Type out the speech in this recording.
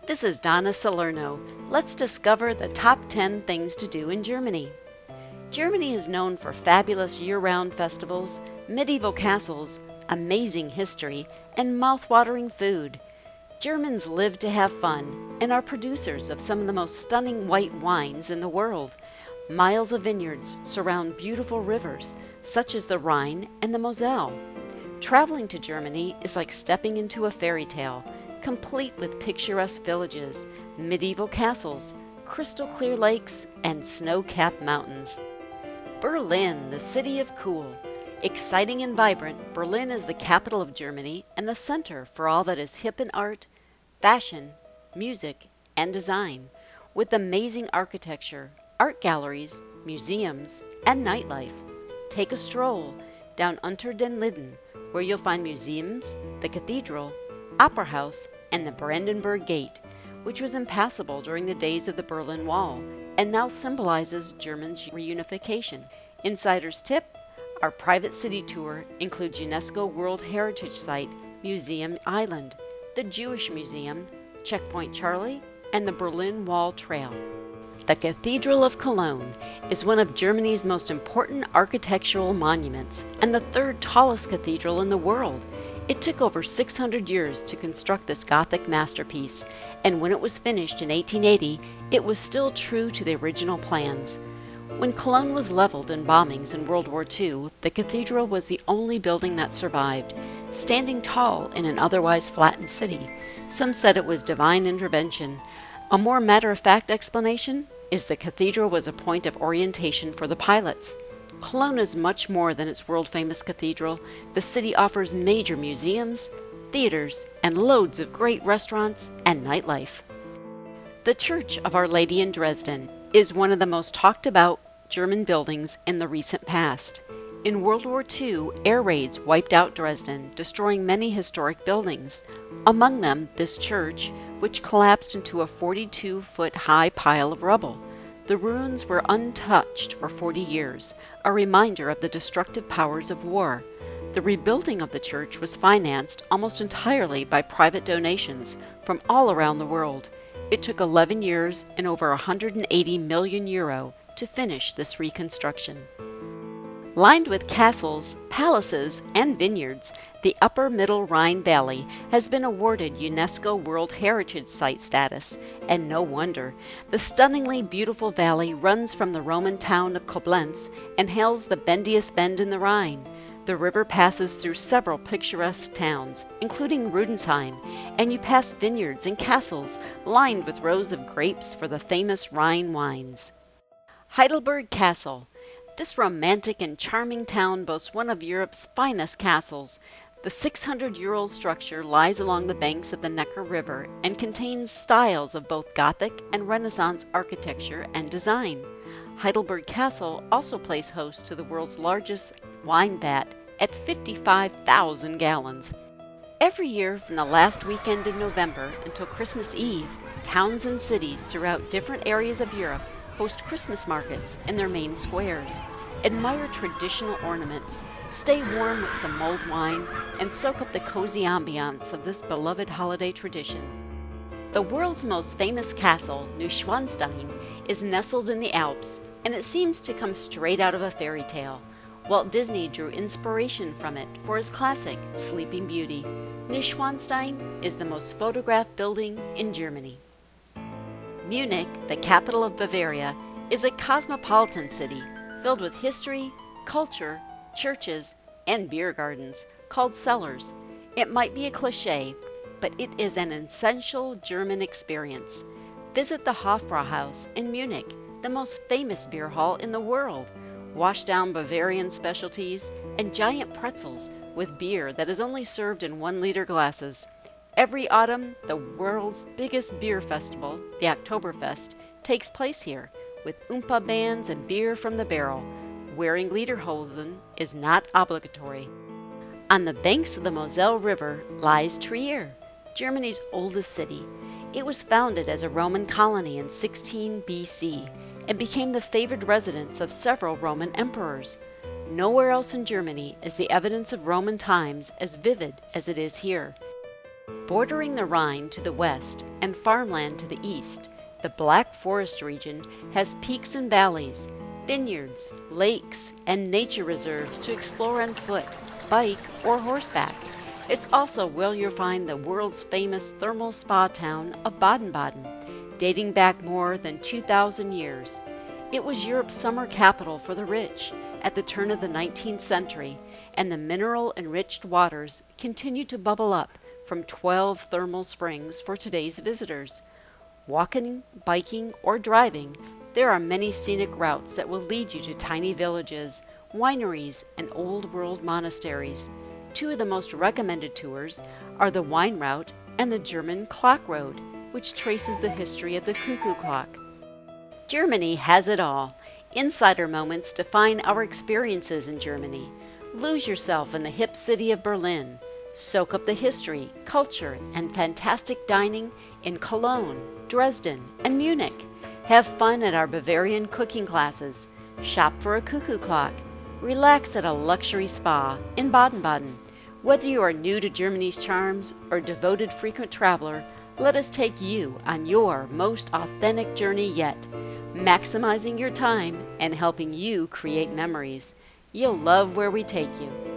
This is Donna Salerno. Let's discover the top 10 things to do in Germany. Germany is known for fabulous year-round festivals, medieval castles, amazing history, and mouth-watering food. Germans live to have fun and are producers of some of the most stunning white wines in the world. Miles of vineyards surround beautiful rivers, such as the Rhine and the Moselle. Traveling to Germany is like stepping into a fairy tale, complete with picturesque villages, medieval castles, crystal-clear lakes, and snow-capped mountains. Berlin, the city of cool. Exciting and vibrant, Berlin is the capital of Germany and the center for all that is hip in art, fashion, music, and design, with amazing architecture, art galleries, museums, and nightlife. Take a stroll down Unter den Linden, where you'll find museums, the cathedral, opera house, and the Brandenburg Gate, which was impassable during the days of the Berlin Wall and now symbolizes Germany's reunification. Insider's tip: our private city tour includes UNESCO World Heritage Site Museum Island, the Jewish Museum, Checkpoint Charlie, and the Berlin Wall Trail. The Cathedral of Cologne is one of Germany's most important architectural monuments and the third tallest cathedral in the world. It took over 600 years to construct this Gothic masterpiece, and when it was finished in 1880, it was still true to the original plans. When Cologne was leveled in bombings in World War II, the cathedral was the only building that survived, standing tall in an otherwise flattened city. Some said it was divine intervention. A more matter-of-fact explanation is the cathedral was a point of orientation for the pilots. Cologne is much more than its world-famous cathedral. The city offers major museums, theaters, and loads of great restaurants and nightlife. The Church of Our Lady in Dresden is one of the most talked about German buildings in the recent past. In World War II, air raids wiped out Dresden, destroying many historic buildings. Among them, this church, which collapsed into a 42-foot high pile of rubble. The ruins were untouched for 40 years, a reminder of the destructive powers of war. The rebuilding of the church was financed almost entirely by private donations from all around the world. It took 11 years and over 180 million euro to finish this reconstruction. Lined with castles, palaces, and vineyards, the upper middle Rhine Valley has been awarded UNESCO World Heritage Site status, and no wonder. The stunningly beautiful valley runs from the Roman town of Koblenz and hails the bendiest bend in the Rhine. The river passes through several picturesque towns, including Rudensheim, and you pass vineyards and castles lined with rows of grapes for the famous Rhine wines. Heidelberg Castle. This romantic and charming town boasts one of Europe's finest castles. The 600-year-old structure lies along the banks of the Neckar River and contains styles of both Gothic and Renaissance architecture and design. Heidelberg Castle also plays host to the world's largest wine vat at 55,000 gallons. Every year from the last weekend in November until Christmas Eve, towns and cities throughout different areas of Europe host Christmas markets in their main squares. Admire traditional ornaments, stay warm with some mulled wine, and soak up the cozy ambiance of this beloved holiday tradition. The world's most famous castle, Neuschwanstein, is nestled in the Alps, and it seems to come straight out of a fairy tale. Walt Disney drew inspiration from it for his classic Sleeping Beauty. Neuschwanstein is the most photographed building in Germany. Munich, the capital of Bavaria, is a cosmopolitan city filled with history, culture, churches, and beer gardens called cellars. It might be a cliché, but it is an essential German experience. Visit the Hofbrauhaus in Munich, the most famous beer hall in the world. Wash down Bavarian specialties and giant pretzels with beer that is only served in 1-liter glasses. Every autumn, the world's biggest beer festival, the Oktoberfest, takes place here, with Oompa bands and beer from the barrel. Wearing lederhosen is not obligatory. On the banks of the Moselle River lies Trier, Germany's oldest city. It was founded as a Roman colony in 16 BC and became the favored residence of several Roman emperors. Nowhere else in Germany is the evidence of Roman times as vivid as it is here. Bordering the Rhine to the west and farmland to the east, the Black Forest region has peaks and valleys, vineyards, lakes, and nature reserves to explore on foot, bike, or horseback. It's also where you'll find the world's famous thermal spa town of Baden-Baden, dating back more than 2,000 years. It was Europe's summer capital for the rich at the turn of the 19th century, and the mineral-enriched waters continue to bubble up from 12 thermal springs for today's visitors. Walking, biking, or driving, there are many scenic routes that will lead you to tiny villages, wineries, and old-world monasteries. Two of the most recommended tours are the Wine Route and the German Clock Road, which traces the history of the cuckoo clock. Germany has it all. Insider moments define our experiences in Germany. Lose yourself in the hip city of Berlin. Soak up the history, culture, and fantastic dining in Cologne, Dresden, and Munich. Have fun at our Bavarian cooking classes. Shop for a cuckoo clock. Relax at a luxury spa in Baden-Baden. Whether you are new to Germany's charms or devoted frequent traveler, let us take you on your most authentic journey yet, maximizing your time and helping you create memories. You'll love where we take you.